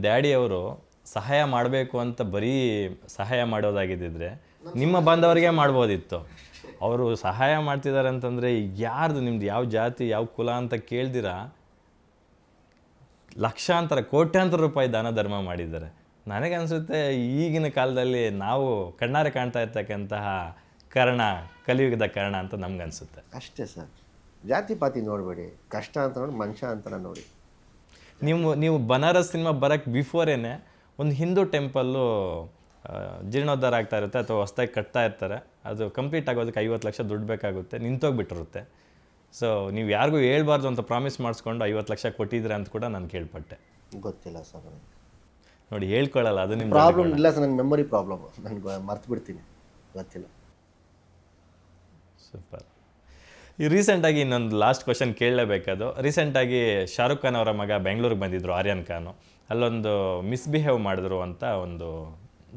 Daddy ಅವರು ಸಹಾಯ ಮಾಡಬೇಕು ಅಂತ ಬರೀ ಸಹಾಯ ಮಾಡೋದಾಗಿದ್ದಿದ್ರೆ ನಿಮ್ಮ ಬಾಂಧವರಿಗೆ ಮಾಡ್ಬೋದಿತ್ತು. ಅವರು ಸಹಾಯ ಮಾಡ್ತಿದ್ದಾರೆ ಅಂತಂದರೆ ಯಾರ್ದು ನಿಮ್ದು ಯಾವ ಜಾತಿ ಯಾವ ಕುಲ ಅಂತ ಕೇಳ್ದಿರ ಲಕ್ಷಾಂತರ ಕೋಟ್ಯಾಂತರ ರೂಪಾಯಿ ದಾನ ಧರ್ಮ ಮಾಡಿದ್ದಾರೆ. ನನಗನ್ಸುತ್ತೆ ಈಗಿನ ಕಾಲದಲ್ಲಿ ನಾವು ಕಣ್ಣಾರೆ ಕಾಣ್ತಾ ಇರ್ತಕ್ಕಂತಹ ಕಾರಣ ಕಲಿಯುಗದ ಕಾರಣ ಅಂತ ನಮ್ಗನ್ಸುತ್ತೆ. ಅಷ್ಟೇ ಸರ್, ಜಾತಿ ಪಾತಿ ನೋಡಬೇಡಿ, ಕಷ್ಟ ಅಂತ ನೋಡಿ ಮನುಷ್ಯ ಅಂತ ನೋಡಿ. ನೀವು ಬನಾರಸ್ ಸಿನಿಮಾ ಬರೋಕ್ಕೆ ಬಿಫೋರೇನೆ ಒಂದು ಹಿಂದೂ ಟೆಂಪಲ್ಲು ಜೀರ್ಣೋದ್ಧಾರ ಆಗ್ತಾ ಇರುತ್ತೆ ಅಥವಾ ಹೊಸ್ದಾಗಿ ಕಟ್ತಾ ಇರ್ತಾರೆ. ಅದು ಕಂಪ್ಲೀಟ್ ಆಗೋದಕ್ಕೆ 50 ಲಕ್ಷ ದುಡ್ಡು ಬೇಕಾಗುತ್ತೆ, ನಿಂತೋಗ್ಬಿಟ್ಟಿರುತ್ತೆ. ಸೊ ನೀವು ಯಾರಿಗೂ ಹೇಳ್ಬಾರ್ದು ಅಂತ ಪ್ರಾಮಿಸ್ ಮಾಡಿಸ್ಕೊಂಡು 50 ಲಕ್ಷ ಕೊಟ್ಟಿದ್ರೆ ಅಂತ ಕೂಡ ನಾನು ಕೇಳ್ಪಟ್ಟೆ. ಗೊತ್ತಿಲ್ಲ ಸರ್ ನನಗೆ. ನೋಡಿ ಹೇಳ್ಕೊಳ್ಳಲ್ಲ, ಅದು ನಿಮ್ಮ ಪ್ರಾಬ್ಲಮ್ ಇಲ್ಲ ಸರ್, ನನ್ನ ಮೆಮೊರಿ ಪ್ರಾಬ್ಲಮ್, ನನಗೆ ಮರ್ತು ಬಿಡ್ತೀನಿ, ಗೊತ್ತಿಲ್ಲ. ಸೂಪರ್. ಈ ರೀಸೆಂಟಾಗಿ ಇನ್ನೊಂದು ಲಾಸ್ಟ್ ಕ್ವಶನ್ ಕೇಳಲೇಬೇಕದು. ರೀಸೆಂಟಾಗಿ ಶಾರುಖ್ ಖಾನ್ ಅವರ ಮಗ ಬೆಂಗಳೂರಿಗೆ ಬಂದಿದ್ದರು, ಆರ್ಯನ್ ಖಾನು. ಅಲ್ಲೊಂದು ಮಿಸ್ಬಿಹೇವ್ ಮಾಡಿದ್ರು ಅಂತ ಒಂದು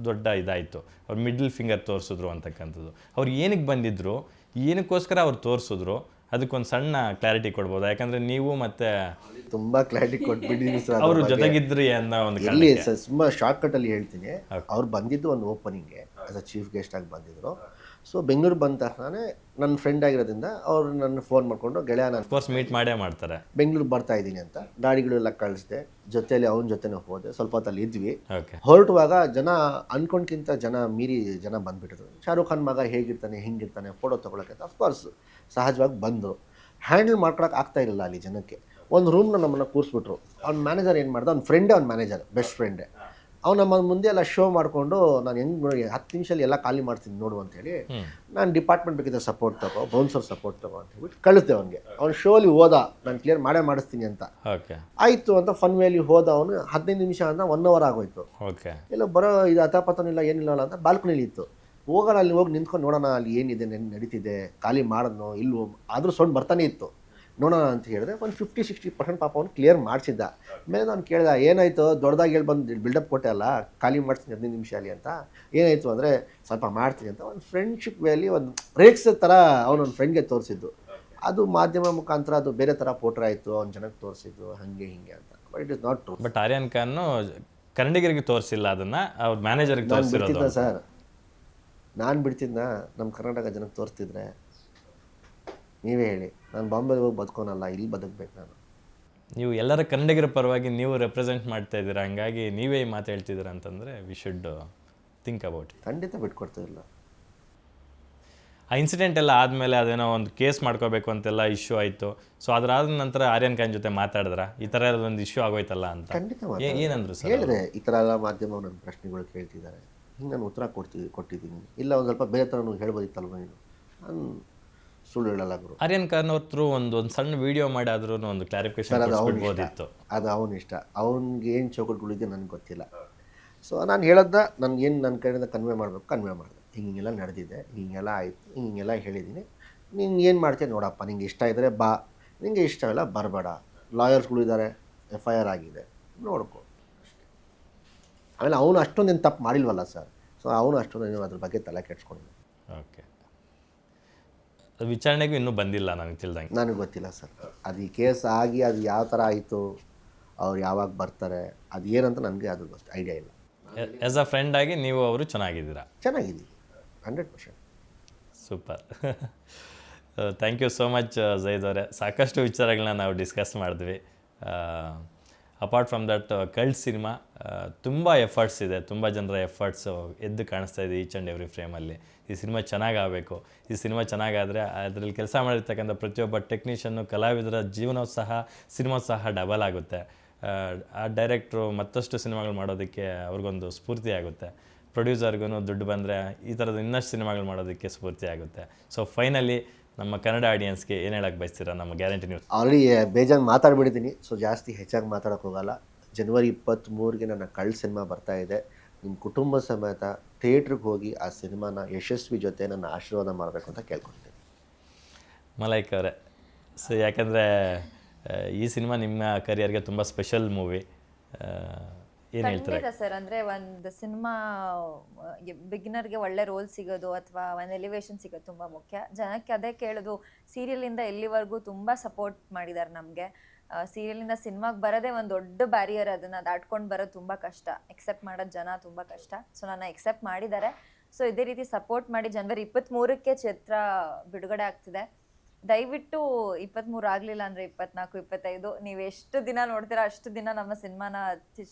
ದೊಡ್ಡ ಇದಾಯಿತು. ಅವ್ರು ಮಿಡ್ಲ್ ಫಿಂಗರ್ ತೋರಿಸಿದ್ರು ಅಂತಕ್ಕಂಥದ್ದು. ಅವ್ರು ಏನಕ್ಕೆ ಬಂದಿದ್ರು, ಏನಕ್ಕೋಸ್ಕರ ಅವ್ರು ತೋರಿಸಿದ್ರು, ಅದಕ್ಕೊಂದು ಸಣ್ಣ ಕ್ಲಾರಿಟಿ ಕೊಡ್ಬೋದು. ಯಾಕಂದರೆ ನೀವು ಮತ್ತೆ ತುಂಬ ಕ್ಲಾರಿಟಿ ಕೊಟ್ಬಿಟ್ಟಿದ್ದೀನಿ ಸರ್. ಅವರು ಜೊತೆಗಿದ್ರಿ ಅನ್ನೋ ಒಂದು ಇಲ್ಲಿ ಸರ್ ತುಂಬ ಶಾರ್ಟ್ಕಟ್ಟಲ್ಲಿ ಹೇಳ್ತೀನಿ. ಅವ್ರು ಬಂದಿದ್ದು ಒಂದು ಓಪನಿಂಗ್ಗೆ ಆಸ್ ಅ ಚೀಫ್ ಗೆಸ್ಟ್ ಆಗಿ ಬಂದಿದ್ರು. ಸೊ ಬೆಂಗಳೂರು ಬಂದ ತಕ್ಷಣ ನನ್ನ ಫ್ರೆಂಡ್ ಆಗಿರೋದ್ರಿಂದ ಅವ್ರು ನನ್ನ ಫೋನ್ ಮಾಡಿಕೊಂಡು ಗೆಳೆಯ ನಾನು ಕೋರ್ಸ್ ಮೀಟ್ ಮಾಡೇ ಮಾಡ್ತಾರೆ, ಬೆಂಗಳೂರು ಬರ್ತಾ ಇದ್ದೀನಿ ಅಂತ ಗಾಡಿಗಳೆಲ್ಲ ಕಳಿಸಿದೆ. ಜೊತೆಯಲ್ಲಿ ಅವನ ಜೊತೆನೇ ಹೋದೆ, ಸ್ವಲ್ಪ ಹೊತ್ತಲ್ಲಿ ಇದ್ವಿ. ಹೊರಟುವಾಗ ಜನ ಅನ್ಕೊಂಡ್ಕಿಂತ ಮೀರಿ ಜನ ಬಂದ್ಬಿಟ್ಟಿದ್ರು. ಶಾರುಖ್ ಖಾನ್ ಮಗ ಹೇಗಿರ್ತಾನೆ ಹೆಂಗಿರ್ತಾನೆ ಫೋಟೋ ತೊಗೊಳಕ್ಕೆ ಅಫ್ಕೋರ್ಸ್ ಸಹಜವಾಗಿ ಬಂದರು. ಹ್ಯಾಂಡಲ್ ಮಾಡ್ಕೊಳಕ್ಕೆ ಆಗ್ತಾ ಇರಲಿಲ್ಲ ಅಲ್ಲಿ ಜನಕ್ಕೆ. ಒಂದು ರೂಮ್ನ ನಮ್ಮನ್ನು ಕೂರಿಸ್ಬಿಟ್ರು. ಅವ್ನ ಮ್ಯಾನೇಜರ್ ಏನು ಮಾಡ್ದೆ, ಅವ್ನ ಫ್ರೆಂಡೇ, ಅವ್ನ ಮ್ಯಾನೇಜರ್ ಬೆಸ್ಟ್ ಫ್ರೆಂಡೇ. ಅವ್ನು ನಮ್ಮ ಮುಂದೆ ಎಲ್ಲ ಶೋ ಮಾಡಿಕೊಂಡು ನಾನು ಹೆಂಗೆ 10 ನಿಮಿಷದಲ್ಲಿ ಎಲ್ಲ ಖಾಲಿ ಮಾಡ್ತೀನಿ ನೋಡು ಅಂತೇಳಿ, ನಾನು ಡಿಪಾರ್ಟ್ಮೆಂಟ್ ಬೇಕಿದ್ದ ಸಪೋರ್ಟ್ ತಗೋ, ಬೌನ್ಸರ್ ಸಪೋರ್ಟ್ ತಗೋ ಅಂತ ಹೇಳ್ಬಿಟ್ಟು ಕಳಿಸ್ದೆ ಅವನಿಗೆ. ಅವ್ನು ಶೋಲಿ ಹೋದ, ನಾನು ಕ್ಲಿಯರ್ ಮಾಡಿಸ್ತೀನಿ ಅಂತ. ಆಯಿತು ಅಂತ ಫನ್ ವೇಲಿ ಹೋದ. ಅವನು 15 ನಿಮಿಷ ಅಂತ 1 ಅವರ್ ಆಗೋಯ್ತು. ಎಲ್ಲ ಬರೋ ಇದು ಅತಾಪತನಿಲ್ಲ ಏನಿಲ್ಲ ಅಂತ ಬಾಲ್ಕನಿಲಿ ಇತ್ತು. ಹೋಗೋಣ ಅಲ್ಲಿ ಹೋಗಿ ನಿಂತ್ಕೊಂಡು ನೋಡೋಣ ಅಲ್ಲಿ ಏನಿದೆ ನಡೀತಿದೆ, ಖಾಲಿ ಮಾಡೋದು ಇಲ್ವೋ, ಆದರೂ ಸೌಂಡ್ ಬರ್ತಾನೆ ಇತ್ತು, ನೋಡೋಣ ಅಂತ ಹೇಳಿದ್ರೆ ಒಂದು 50-60% ಪಾಪ ಅವ್ನು ಕ್ಲಿಯರ್ ಮಾಡಿಸಿದ್ದ. ಮೇಲೆ ನಾನು ಕೇಳಿದೆ ಏನಾಯಿತು, ದೊಡ್ಡದಾಗಿ ಹೇಳಿ ಬಂದು ಬಿಲ್ಡಪ್ ಕೊಟ್ಟೆ ಅಲ್ಲ, ಖಾಲಿ ಮಾಡ್ತೀನಿ 15 ನಿಮಿಷ ಅಲ್ಲಿ ಅಂತ. ಏನಾಯಿತು ಅಂದರೆ ಸ್ವಲ್ಪ ಮಾಡ್ತೀನಿ ಅಂತ ಒಂದು ಫ್ರೆಂಡ್ಶಿಪ್ ವೇಲಿ ಒಂದು ರೇಕ್ಸ್ ಥರ ಅವನೊಂದು ಫ್ರೆಂಡ್ಗೆ ತೋರಿಸಿದ್ದು. ಅದು ಮಾಧ್ಯಮ ಮುಖಾಂತರ ಅದು ಬೇರೆ ಥರ ಪೋಟ್ರ್ ಆಯಿತು, ಅವ್ನ ಜನಕ್ಕೆ ತೋರಿಸಿದ್ದು ಹಂಗೆ ಹಿಂಗೆ ಅಂತ. But it is not true. But Aryan Khan ಕನ್ನಡಿಗರಿಗೆ ತೋರಿಸಿಲ್ಲ, ಅದನ್ನು ಅವ್ರ ಮ್ಯಾನೇಜರ್ಗೆ ತೋರಿಸಿರೋದು. ಸರ್ ನಾನು ಬಿಡ್ತಿದ್ದ ನಮ್ಮ ಕರ್ನಾಟಕ ಜನಕ್ಕೆ ತೋರಿಸ್ತಿದ್ರೆ ನೀವೇ ಹೇಳಿ, ನಾನು ಬಾಂಬೆಗೆ ಹೋಗಿ ಬದುಕೋನಲ್ಲ, ಇಲ್ಲಿ ಬದುಕಬೇಕು ನಾನು. ನೀವು ಎಲ್ಲರ ಕನ್ನಡಿಗರ ಪರವಾಗಿ ನೀವು ರೆಪ್ರೆಸೆಂಟ್ ಮಾಡ್ತಾ ಇದ್ದೀರಾ, ಹಂಗಾಗಿ ನೀವೇ ಈ ಮಾತು ಹೇಳ್ತಿದ್ದೀರಾ ಅಂತಂದರೆ we should think about it. ಖಂಡಿತ ಬಿಟ್ಕೊಡ್ತಿರಲಿಲ್ಲ. ಆ ಇನ್ಸಿಡೆಂಟ್ ಎಲ್ಲ ಆದಮೇಲೆ ಅದೇನೋ ಒಂದು ಕೇಸ್ ಮಾಡ್ಕೋಬೇಕು ಅಂತೆಲ್ಲ ಇಶ್ಯೂ ಆಯಿತು. ಸೊ ಅದಾದ ನಂತರ ಆರ್ಯನ್ ಖಾನ್ ಜೊತೆ ಮಾತಾಡಿದ್ರ ಈ ಥರ ಎಲ್ಲ ಒಂದು ಇಶ್ಯೂ ಆಗೋಯ್ತಲ್ಲ ಅಂತ? ಖಂಡಿತ ಏನಂದ್ರು ಸರ್? ಹೇಳಿದೆ ಈ ಥರ ಎಲ್ಲ ಮಾಧ್ಯಮ ನನ್ನ ಪ್ರಶ್ನೆಗಳು ಕೇಳ್ತಿದ್ದಾರೆ, ಹಿಂಗೆ ನಾನು ಉತ್ತರ ಕೊಟ್ಟಿದ್ದೀನಿ. ಇಲ್ಲ ಒಂದು ಸ್ವಲ್ಪ ಬೇರೆ ಥರ ಹೇಳ್ಬೋದಿತ್ತಲ್ವ ನೀನು, ನಾನು ಸುಳ್ಳು ಹೇಳಲ್ಲ ಗುರು. ಆರ್ಯನ್ ಖಾನ್ ಅವ್ರ ಥ್ರೂ ಒಂದು ಸಣ್ಣ ವಿಡಿಯೋ ಮಾಡಿ ಆದ್ರೂ ಒಂದು ಕ್ಲಾರಿಫಿಕೇಶನ್ ಕೊಡ್ಬೋದಿತ್ತು. ಅದು ಅವನ ಇಷ್ಟ, ಅವ್ನಿಗೆ ಏನು ಚೌಕಟ್ಟುಗಳಿದೆ ನನಗೆ ಗೊತ್ತಿಲ್ಲ. ಸೊ ನಾನು ಹೇಳೋದ ನನಗೇನು ನನ್ನ ಕಡೆಯಿಂದ ಕನ್ವೆ ಮಾಡಬೇಕು ಕನ್ವೆ ಮಾಡಿದೆ. ಹಿಂಗೆಲ್ಲ ನಡೆದಿದೆ, ಹಿಂಗೆಲ್ಲ ಆಯಿತು, ಹಿಂಗೆಲ್ಲ ಹೇಳಿದ್ದೀನಿ, ನೀನು ಏನು ಮಾಡ್ತೀಯ ನೋಡಪ್ಪ, ನಿಂಗೆ ಇಷ್ಟ ಇದ್ದರೆ ಬಾ, ನಿಂಗೆ ಇಷ್ಟ ಇಲ್ಲ ಬರಬೇಡ. ಲಾಯರ್ಸ್ಗಳಿದ್ದಾರೆ, FIR ಆಗಿದೆ, ನೋಡ್ಕೊ. ಆಮೇಲೆ ಅವನು ಅಷ್ಟೊಂದೇನು ತಪ್ಪು ಮಾಡಿಲ್ವಲ್ಲ ಸರ್. ಸೊ ಅವನು ಅಷ್ಟೊಂದು ಅದ್ರ ಬಗ್ಗೆ ತಲೆ ಕೆಡ್ಸ್ಕೊಂಡಿಲ್ಲ. ಓಕೆ, ವಿಚಾರಣೆಗೂ ಇನ್ನೂ ಬಂದಿಲ್ಲ ನನಗೆ ತಿಳಿದಂಗೆ. ನನಗೆ ಗೊತ್ತಿಲ್ಲ ಸರ್, ಅದು ಈ ಕೇಸ್ ಆಗಿ ಅದು ಯಾವ ಥರ ಆಯಿತು, ಅವ್ರು ಯಾವಾಗ ಬರ್ತಾರೆ, ಅದು ಏನಂತ ನನಗೆ ಅದು ಐಡಿಯಾ ಇಲ್ಲ. ಆ್ಯಸ್ ಅ ಫ್ರೆಂಡ್ ಆಗಿ ನೀವು ಅವರು ಚೆನ್ನಾಗಿದ್ದೀರಾ? ಚೆನ್ನಾಗಿದ್ದೀವಿ, 100%. Super. Thank you so much Zaid ಅವರೇ. ಸಾಕಷ್ಟು ವಿಚಾರಗಳನ್ನ ನಾವು ಡಿಸ್ಕಸ್ ಮಾಡಿದ್ವಿ. Apart from that cult cinema ತುಂಬ ಎಫರ್ಟ್ಸ್ ಇದೆ, ತುಂಬ ಜನರ ಎಫರ್ಟ್ಸು ಎದ್ದು ಕಾಣಿಸ್ತಾ ಇದೆ ಈಚ್ ಆ್ಯಂಡ್ ಎವ್ರಿ ಫ್ರೇಮಲ್ಲಿ. ಈ ಸಿನಿಮಾ ಚೆನ್ನಾಗಾಗಬೇಕು, ಈ ಸಿನಿಮಾ ಚೆನ್ನಾಗಾದರೆ ಅದರಲ್ಲಿ ಕೆಲಸ ಮಾಡಿರ್ತಕ್ಕಂಥ ಪ್ರತಿಯೊಬ್ಬ ಟೆಕ್ನಿಷಿಯನ್ನು, ಕಲಾವಿದರ ಜೀವನವೂ ಸಹ ಸಿನಿಮಾ ಸಹ ಡಬಲ್ ಆಗುತ್ತೆ. ಆ ಡೈರೆಕ್ಟ್ರು ಮತ್ತಷ್ಟು ಸಿನಿಮಾಗಳು ಮಾಡೋದಕ್ಕೆ ಅವ್ರಿಗೊಂದು ಸ್ಫೂರ್ತಿ ಆಗುತ್ತೆ. ಪ್ರೊಡ್ಯೂಸರ್ಗೂ ದುಡ್ಡು ಬಂದರೆ ಈ ಥರದ ಇನ್ನಷ್ಟು ಸಿನಿಮಾಗಳು ಮಾಡೋದಕ್ಕೆ ಸ್ಫೂರ್ತಿ ಆಗುತ್ತೆ. ಸೊ ಫೈನಲಿ ನಮ್ಮ ಕನ್ನಡ ಆಡಿಯನ್ಸ್ಗೆ ಏನು ಹೇಳಕ್ಕೆ ಬಯಸ್ತೀರಾ ನಮ್ಮ ಗ್ಯಾರಂಟಿ ನ್ಯೂಸ್? ಆಲ್ರೆಡಿ ಬೇಜಾನ್ ಮಾತಾಡ್ಬಿಟ್ಟಿದ್ದೀನಿ, ಸೊ ಜಾಸ್ತಿ ಹೆಚ್ಚಾಗಿ ಮಾತಾಡೋಕ್ಕೆ ಹೋಗಲ್ಲ. ಜನವರಿ 23ಗೆ ನನ್ನ ಕಳ್ಳ ಸಿನಿಮಾ ಬರ್ತಾ ಇದೆ. ನಿಮ್ಮ ಕುಟುಂಬ ಸಮೇತ ಥಿಯೇಟ್ರಿಗೆ ಹೋಗಿ ಆ ಸಿನಿಮಾನ ಯಶಸ್ವಿ ಜೊತೆ ನನ್ನ ಆಶೀರ್ವಾದ ಮಾಡಬೇಕು ಅಂತ ಕೇಳ್ಕೊಳ್ತೀನಿ. ಮಲೈಕ್ ಅವರೇ, ಸೊ ಯಾಕಂದರೆ ಈ ಸಿನಿಮಾ ನಿಮ್ಮ ಕರಿಯರ್ಗೆ ತುಂಬ ಸ್ಪೆಷಲ್ ಮೂವಿ, ಏನು ಹೇಳ್ತಾರೆ ಸರ್? ಅಂದರೆ ಒಂದು ಸಿನಿಮಾ ಬಿಗಿನರ್ಗೆ ಒಳ್ಳೆ ರೋಲ್ ಸಿಗೋದು ಅಥವಾ ಒಂದು ಎಲಿವೇಶನ್ ಸಿಗೋದು ತುಂಬ ಮುಖ್ಯ. ಜನಕ್ಕೆ ಅದೇ ಕೇಳೋದು. ಸೀರಿಯಲಿಂದ ಎಲ್ಲಿವರೆಗೂ ತುಂಬ ಸಪೋರ್ಟ್ ಮಾಡಿದ್ದಾರೆ ನಮಗೆ. ಸೀರಿಯಲಿಂದ ಸಿನಿಮಾಗೆ ಬರೋದೇ ಒಂದು ದೊಡ್ಡ ಬ್ಯಾರಿಯರ್, ಅದನ್ನು ದಾಟ್ಕೊಂಡು ಬರೋದು ತುಂಬ ಕಷ್ಟ, ಎಕ್ಸೆಪ್ಟ್ ಮಾಡೋದು ಜನ ತುಂಬ ಕಷ್ಟ. ಸೊ ನನ್ನ ಎಕ್ಸೆಪ್ಟ್ ಮಾಡಿದ್ದಾರೆ. ಸೊ ಇದೇ ರೀತಿ ಸಪೋರ್ಟ್ ಮಾಡಿ. ಜನವರಿ 23ಕ್ಕೆ ಚಿತ್ರ ಬಿಡುಗಡೆ ಆಗ್ತಿದೆ. ದಯವಿಟ್ಟು 23 ಆಗಲಿಲ್ಲ ಅಂದರೆ 24, 25 ನೀವು ಎಷ್ಟು ದಿನ ನೋಡ್ತೀರಾ ಅಷ್ಟು ದಿನ ನಮ್ಮ ಸಿನಿಮಾನ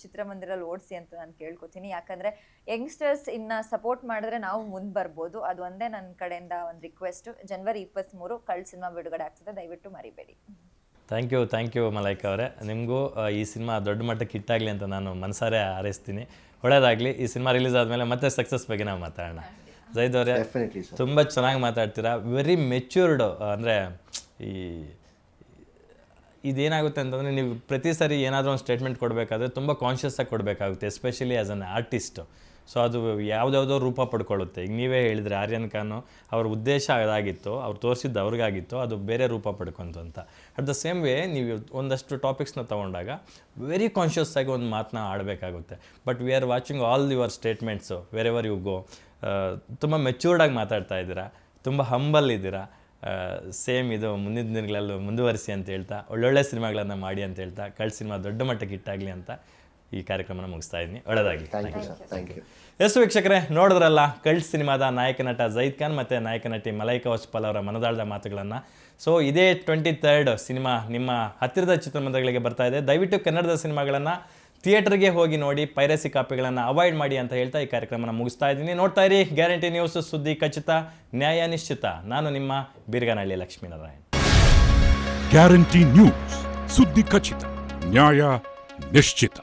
ಚಿತ್ರಮಂದಿರಲ್ಲಿ ಓಡಿಸಿ ಅಂತ ನಾನು ಕೇಳ್ಕೊತೀನಿ. ಯಾಕಂದರೆ ಯಂಗ್ಸ್ಟರ್ಸ್ ಇನ್ನು ಸಪೋರ್ಟ್ ಮಾಡಿದ್ರೆ ನಾವು ಮುಂದೆ ಬರ್ಬೋದು. ಅದು ಒಂದೇ ನನ್ನ ಕಡೆಯಿಂದ ಒಂದು ರಿಕ್ವೆಸ್ಟು. ಜನವರಿ 23 ಕಳ್ಳ ಸಿನಿಮಾ ಬಿಡುಗಡೆ ಆಗ್ತಿದೆ, ದಯವಿಟ್ಟು ಮರಿಬೇಡಿ. ಥ್ಯಾಂಕ್ ಯು ಮಲೈಕಾ ಅವರೇ. ನಿಮಗೂ ಈ ಸಿನಿಮಾ ದೊಡ್ಡ ಮಟ್ಟಕ್ಕೆ ಹಿಟ್ಟಾಗಲಿ ಅಂತ ನಾನು ಮನಸಾರೆ ಹಾರೈಸ್ತೀನಿ. ಒಳ್ಳೆಯದಾಗಲಿ. ಈ ಸಿನಿಮಾ ರಿಲೀಸ್ ಆದಮೇಲೆ ಮತ್ತೆ ಸಕ್ಸಸ್ ಬಗ್ಗೆ ನಾವು ಮಾತಾಡೋಣ. ಜೈದ್ ಅವರೇ, ತುಂಬ ಚೆನ್ನಾಗಿ ಮಾತಾಡ್ತೀರಾ. Very matured. ಅಂದರೆ ಇದೇನಾಗುತ್ತೆ ಅಂತಂದರೆ ನೀವು ಪ್ರತಿ ಸರಿ ಏನಾದರೂ ಒಂದು ಸ್ಟೇಟ್ಮೆಂಟ್ ಕೊಡಬೇಕಾದ್ರೆ ತುಂಬ ಕಾನ್ಷಿಯಸ್ಸಾಗಿ ಕೊಡಬೇಕಾಗುತ್ತೆ, especially as an artist. So ಅದು ಯಾವುದ್ಯಾವುದೋ ರೂಪ ಪಡ್ಕೊಳ್ಳುತ್ತೆ. ಈಗ ನೀವೇ ಹೇಳಿದರೆ ಆರ್ಯನ್ ಖಾನು ಅವ್ರ ಉದ್ದೇಶ ಅದಾಗಿತ್ತು, ಅವ್ರು ತೋರಿಸಿದ್ದು ಅವ್ರಿಗಾಗಿತ್ತು, ಅದು ಬೇರೆ ರೂಪ ಪಡ್ಕೊಂತು ಅಂತ. ಅಟ್ ದ ಸೇಮ್ ವೇ ನೀವು ಒಂದಷ್ಟು ಟಾಪಿಕ್ಸ್ನ ತೊಗೊಂಡಾಗ ವೆರಿ ಕಾನ್ಷಿಯಸ್ ಆಗಿ ಒಂದು ಮಾತನ್ನ ಆಡಬೇಕಾಗುತ್ತೆ. But we are watching all your statements wherever you go. ತುಂಬ ಮೆಚ್ಯೂರ್ಡಾಗಿ ಮಾತಾಡ್ತಾ ಇದ್ದೀರಾ, ತುಂಬ ಹಂಬಲ್ ಇದ್ದೀರಾ. ಸೇಮ್ ಇದು ಮುಂದಿನ ದಿನಗಳಲ್ಲೂ ಮುಂದುವರಿಸಿ ಅಂತ ಹೇಳ್ತಾ, ಒಳ್ಳೊಳ್ಳೆ ಸಿನಿಮಾಗಳನ್ನು ಮಾಡಿ ಅಂತ ಹೇಳ್ತಾ, ಕಳ್ಳ ಸಿನಿಮಾ ದೊಡ್ಡ ಮಟ್ಟಕ್ಕೆ ಹಿಟ್ಟಾಗಲಿ ಅಂತ ಈ ಕಾರ್ಯಕ್ರಮನ ಮುಗಿಸ್ತಾ ಇದ್ದೀನಿ. ಒಳ್ಳೆಯದಾಗಲಿ. Thank you. ಎಸ್ ವೀಕ್ಷಕರೇ, ನೋಡಿದ್ರಲ್ಲ ಕಳ್ಳ ಸಿನಿಮಾದ ನಾಯಕ ನಟ ಜೈದ್ ಖಾನ್ ಮತ್ತು ನಾಯಕ ನಟಿ ಮಲೈಕಾ ಹೊಸಪಾಲ್ ಅವರ ಮನದಾಳದ ಮಾತುಗಳನ್ನು. ಸೊ ಇದೇ 23rd ಸಿನಿಮಾ ನಿಮ್ಮ ಹತ್ತಿರದ ಚಿತ್ರಮಂದಿರಗಳಿಗೆ ಬರ್ತಾ ಇದೆ. ದಯವಿಟ್ಟು ಕನ್ನಡದ ಸಿನಿಮಾಗಳನ್ನು ಥಿಯೇಟರ್ಗೆ ಹೋಗಿ ನೋಡಿ, ಪೈರಸಿ ಕಾಪಿಗಳನ್ನು ಅವಾಯ್ಡ್ ಮಾಡಿ ಅಂತ ಹೇಳ್ತಾ ಈ ಕಾರ್ಯಕ್ರಮನ ಮುಗಿಸ್ತಾ ಇದ್ದೀನಿ. ನೋಡ್ತಾ ಇರಿ ಗ್ಯಾರಂಟಿ ನ್ಯೂಸ್, ಸುದ್ದಿ ಖಚಿತ, ನ್ಯಾಯ ನಿಶ್ಚಿತ. ನಾನು ನಿಮ್ಮ ಬೀರ್ಗನಹಳ್ಳಿ ಲಕ್ಷ್ಮೀನಾರಾಯಣ್. ಗ್ಯಾರಂಟಿ ನ್ಯೂಸ್, ಸುದ್ದಿ ಖಚಿತ, ನ್ಯಾಯ ನಿಶ್ಚಿತ.